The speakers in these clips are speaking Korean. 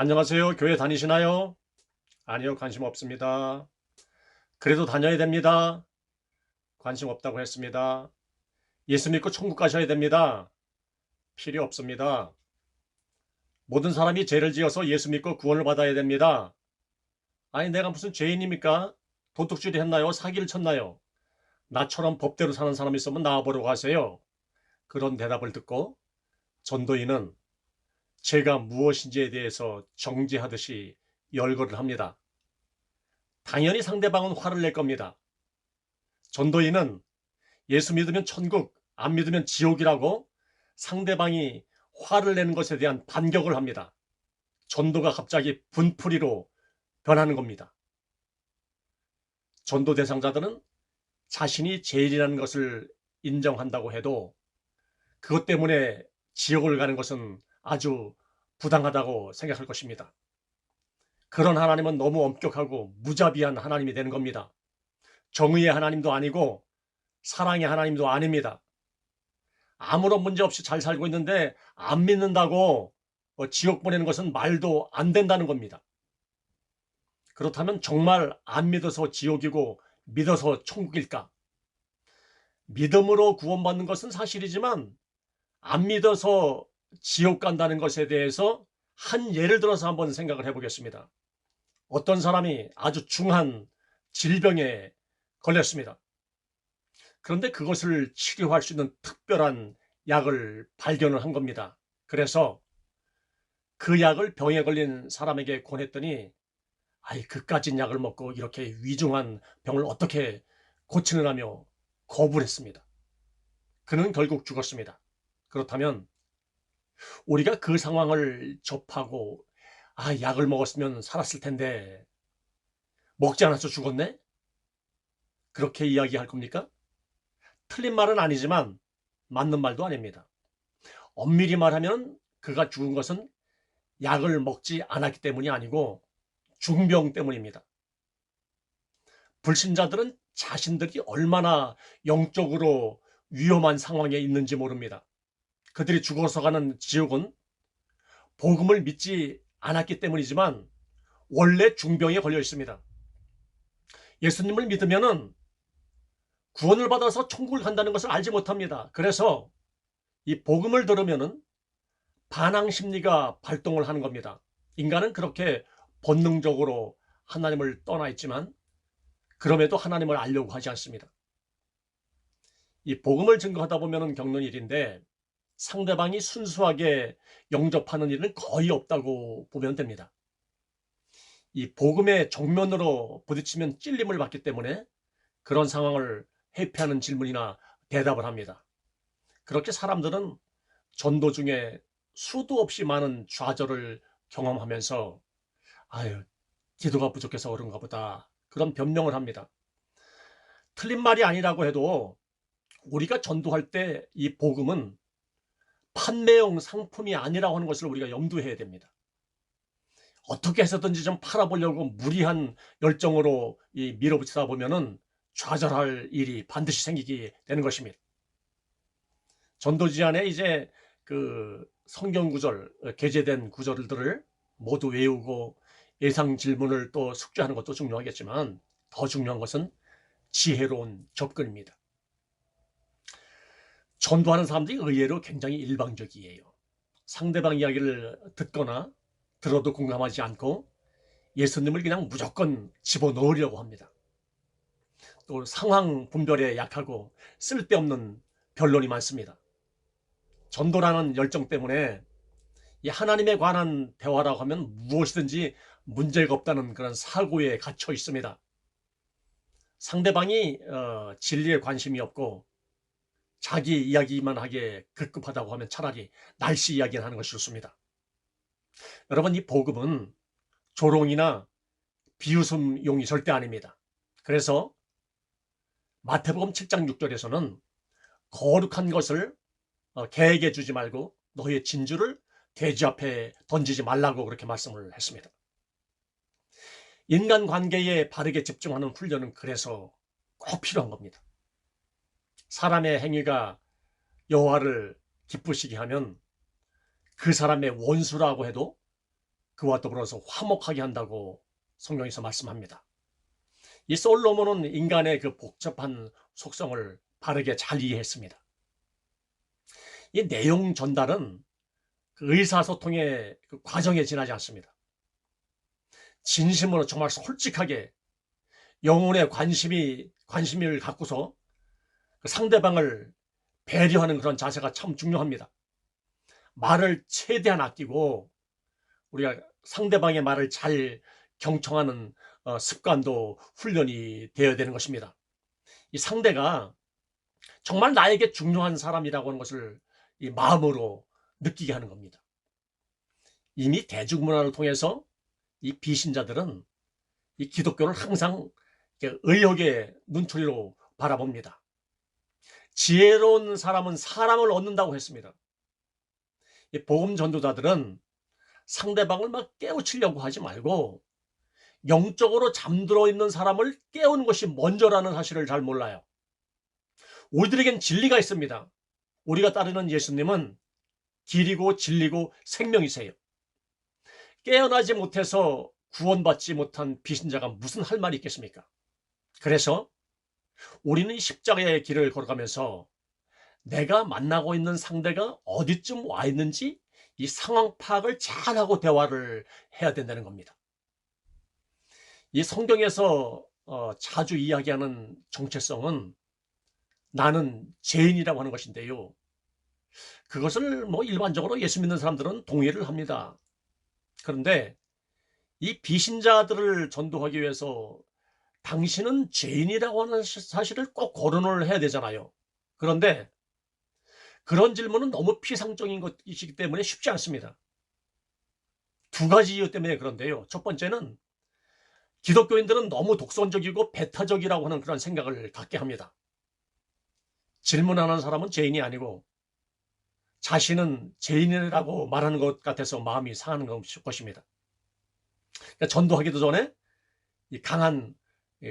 안녕하세요. 교회 다니시나요? 아니요, 관심 없습니다. 그래도 다녀야 됩니다. 관심 없다고 했습니다. 예수 믿고 천국 가셔야 됩니다. 필요 없습니다. 모든 사람이 죄를 지어서 예수 믿고 구원을 받아야 됩니다. 아니, 내가 무슨 죄인입니까? 도둑질이 했나요? 사기를 쳤나요? 나처럼 법대로 사는 사람이 있으면 나와보려고 하세요. 그런 대답을 듣고 전도인은 죄가 무엇인지에 대해서 정죄하듯이 열거를 합니다. 당연히 상대방은 화를 낼 겁니다. 전도인은 예수 믿으면 천국, 안 믿으면 지옥이라고 상대방이 화를 내는 것에 대한 반격을 합니다. 전도가 갑자기 분풀이로 변하는 겁니다. 전도 대상자들은 자신이 죄인이라는 것을 인정한다고 해도 그것 때문에 지옥을 가는 것은 아주 부당하다고 생각할 것입니다. 그런 하나님은 너무 엄격하고 무자비한 하나님이 되는 겁니다. 정의의 하나님도 아니고 사랑의 하나님도 아닙니다. 아무런 문제 없이 잘 살고 있는데 안 믿는다고 지옥 보내는 것은 말도 안 된다는 겁니다. 그렇다면 정말 안 믿어서 지옥이고 믿어서 천국일까? 믿음으로 구원받는 것은 사실이지만 안 믿어서 지옥 간다는 것에 대해서 한 예를 들어서 한번 생각을 해보겠습니다. 어떤 사람이 아주 중한 질병에 걸렸습니다. 그런데 그것을 치료할 수 있는 특별한 약을 발견을 한 겁니다. 그래서 그 약을 병에 걸린 사람에게 권했더니 아이 그까진 약을 먹고 이렇게 위중한 병을 어떻게 고치느냐며 거부를 했습니다. 그는 결국 죽었습니다. 그렇다면 우리가 그 상황을 접하고 약을 먹었으면 살았을 텐데 먹지 않아서 죽었네? 그렇게 이야기할 겁니까? 틀린 말은 아니지만 맞는 말도 아닙니다. 엄밀히 말하면 그가 죽은 것은 약을 먹지 않았기 때문이 아니고 중병 때문입니다. 불신자들은 자신들이 얼마나 영적으로 위험한 상황에 있는지 모릅니다. 그들이 죽어서 가는 지옥은 복음을 믿지 않았기 때문이지만 원래 중병에 걸려 있습니다. 예수님을 믿으면은 구원을 받아서 천국을 간다는 것을 알지 못합니다. 그래서 이 복음을 들으면은 반항 심리가 발동을 하는 겁니다. 인간은 그렇게 본능적으로 하나님을 떠나 있지만 그럼에도 하나님을 알려고 하지 않습니다. 이 복음을 증거하다 보면 겪는 일인데 상대방이 순수하게 영접하는 일은 거의 없다고 보면 됩니다. 이 복음의 정면으로 부딪히면 찔림을 받기 때문에 그런 상황을 회피하는 질문이나 대답을 합니다. 그렇게 사람들은 전도 중에 수도 없이 많은 좌절을 경험하면서 아유, 기도가 부족해서 그런가 보다. 그런 변명을 합니다. 틀린 말이 아니라고 해도 우리가 전도할 때 이 복음은 판매용 상품이 아니라고 하는 것을 우리가 염두해야 됩니다. 어떻게 해서든지 좀 팔아보려고 무리한 열정으로 밀어붙이다 보면은 좌절할 일이 반드시 생기게 되는 것입니다. 전도지 안에 이제 그 성경 구절, 게재된 구절들을 모두 외우고 예상 질문을 또 숙지하는 것도 중요하겠지만 더 중요한 것은 지혜로운 접근입니다. 전도하는 사람들이 의외로 굉장히 일방적이에요. 상대방 이야기를 듣거나 들어도 공감하지 않고 예수님을 그냥 무조건 집어넣으려고 합니다. 또 상황 분별에 약하고 쓸데없는 변론이 많습니다. 전도라는 열정 때문에 이 하나님에 관한 대화라고 하면 무엇이든지 문제가 없다는 그런 사고에 갇혀 있습니다. 상대방이 진리에 관심이 없고 자기 이야기만 하기에 급급하다고 하면 차라리 날씨 이야기를 하는 것이 좋습니다. 여러분, 이 복음은 조롱이나 비웃음용이 절대 아닙니다. 그래서 마태복음 7장 6절에서는 거룩한 것을 개에게 주지 말고 너희의 진주를 돼지 앞에 던지지 말라고 그렇게 말씀을 했습니다. 인간관계에 바르게 집중하는 훈련은 그래서 꼭 필요한 겁니다. 사람의 행위가 여호와를 기쁘시게 하면 그 사람의 원수라고 해도 그와 더불어서 화목하게 한다고 성경에서 말씀합니다. 이 솔로몬은 인간의 그 복잡한 속성을 바르게 잘 이해했습니다. 이 내용 전달은 그 의사소통의 그 과정에 지나지 않습니다. 진심으로 정말 솔직하게 영혼의 관심을 갖고서 그 상대방을 배려하는 그런 자세가 참 중요합니다. 말을 최대한 아끼고 우리가 상대방의 말을 잘 경청하는 습관도 훈련이 되어야 되는 것입니다. 이 상대가 정말 나에게 중요한 사람이라고 하는 것을 이 마음으로 느끼게 하는 겁니다. 이미 대중문화를 통해서 이 비신자들은 이 기독교를 항상 의욕의 눈초리로 바라봅니다. 지혜로운 사람은 사람을 얻는다고 했습니다. 이 복음 전도자들은 상대방을 막 깨우치려고 하지 말고 영적으로 잠들어 있는 사람을 깨우는 것이 먼저라는 사실을 잘 몰라요. 우리들에겐 진리가 있습니다. 우리가 따르는 예수님은 길이고 진리고 생명이세요. 깨어나지 못해서 구원받지 못한 비신자가 무슨 할 말이 있겠습니까? 그래서 우리는 십자가의 길을 걸어가면서 내가 만나고 있는 상대가 어디쯤 와 있는지 이 상황 파악을 잘하고 대화를 해야 된다는 겁니다. 이 성경에서 자주 이야기하는 정체성은 나는 죄인이라고 하는 것인데요. 그것을 뭐 일반적으로 예수 믿는 사람들은 동의를 합니다. 그런데 이 비신자들을 전도하기 위해서 당신은 죄인이라고 하는 사실을 꼭 거론을 해야 되잖아요. 그런데 그런 질문은 너무 피상적인 것이기 때문에 쉽지 않습니다. 두 가지 이유 때문에 그런데요. 첫 번째는 기독교인들은 너무 독선적이고 배타적이라고 하는 그런 생각을 갖게 합니다. 질문하는 사람은 죄인이 아니고 자신은 죄인이라고 말하는 것 같아서 마음이 상하는 것입니다. 그러니까 전도하기도 전에 이 강한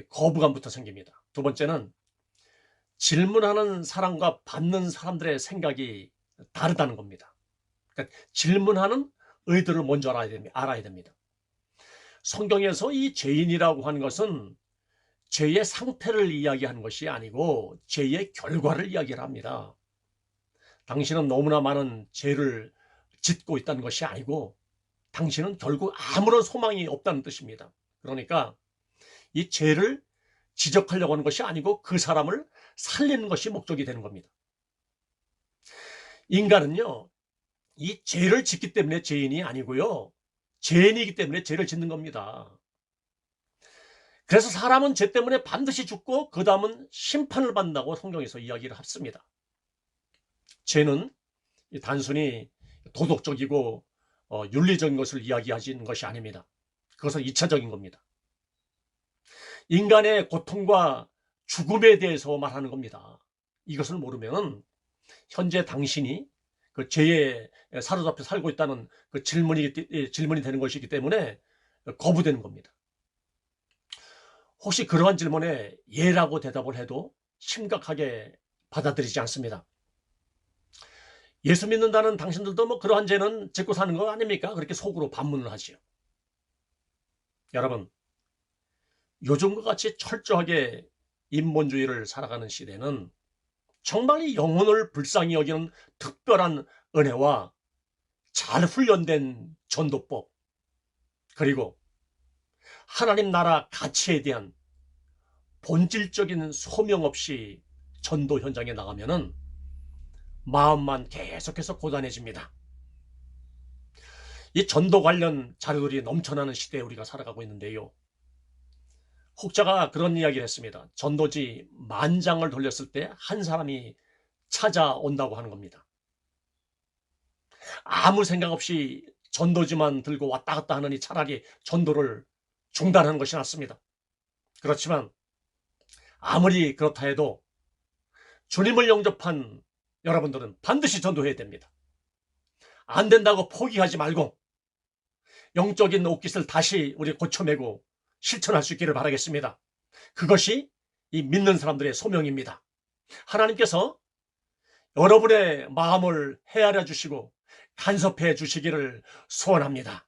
거부감부터 생깁니다. 두 번째는 질문하는 사람과 받는 사람들의 생각이 다르다는 겁니다. 그러니까 질문하는 의도를 먼저 알아야 됩니다. 성경에서 이 죄인이라고 하는 것은 죄의 상태를 이야기하는 것이 아니고 죄의 결과를 이야기를 합니다. 당신은 너무나 많은 죄를 짓고 있다는 것이 아니고 당신은 결국 아무런 소망이 없다는 뜻입니다. 그러니까 이 죄를 지적하려고 하는 것이 아니고 그 사람을 살리는 것이 목적이 되는 겁니다. 인간은요, 이 죄를 짓기 때문에 죄인이 아니고요, 죄인이기 때문에 죄를 짓는 겁니다. 그래서 사람은 죄 때문에 반드시 죽고 그 다음은 심판을 받는다고 성경에서 이야기를 합니다. 죄는 단순히 도덕적이고 윤리적인 것을 이야기하는 것이 아닙니다. 그것은 2차적인 겁니다. 인간의 고통과 죽음에 대해서 말하는 겁니다. 이것을 모르면 현재 당신이 그 죄에 사로잡혀 살고 있다는 그 질문이 되는 것이기 때문에 거부되는 겁니다. 혹시 그러한 질문에 예라고 대답을 해도 심각하게 받아들이지 않습니다. 예수 믿는다는 당신들도 뭐 그러한 죄는 짓고 사는 거 아닙니까? 그렇게 속으로 반문을 하지요. 여러분, 요즘과 같이 철저하게 인본주의를 살아가는 시대는 정말 이 영혼을 불쌍히 여기는 특별한 은혜와 잘 훈련된 전도법, 그리고 하나님 나라 가치에 대한 본질적인 소명 없이 전도 현장에 나가면은 마음만 계속해서 고단해집니다. 이 전도 관련 자료들이 넘쳐나는 시대에 우리가 살아가고 있는데요. 혹자가 그런 이야기를 했습니다. 전도지 10,000장을 돌렸을 때 한 사람이 찾아온다고 하는 겁니다. 아무 생각 없이 전도지만 들고 왔다 갔다 하느니 차라리 전도를 중단하는 것이 낫습니다. 그렇지만 아무리 그렇다 해도 주님을 영접한 여러분들은 반드시 전도해야 됩니다. 안 된다고 포기하지 말고 영적인 옷깃을 다시 우리 고쳐매고 실천할 수 있기를 바라겠습니다. 그것이 이 믿는 사람들의 소명입니다. 하나님께서 여러분의 마음을 헤아려 주시고 간섭해 주시기를 소원합니다.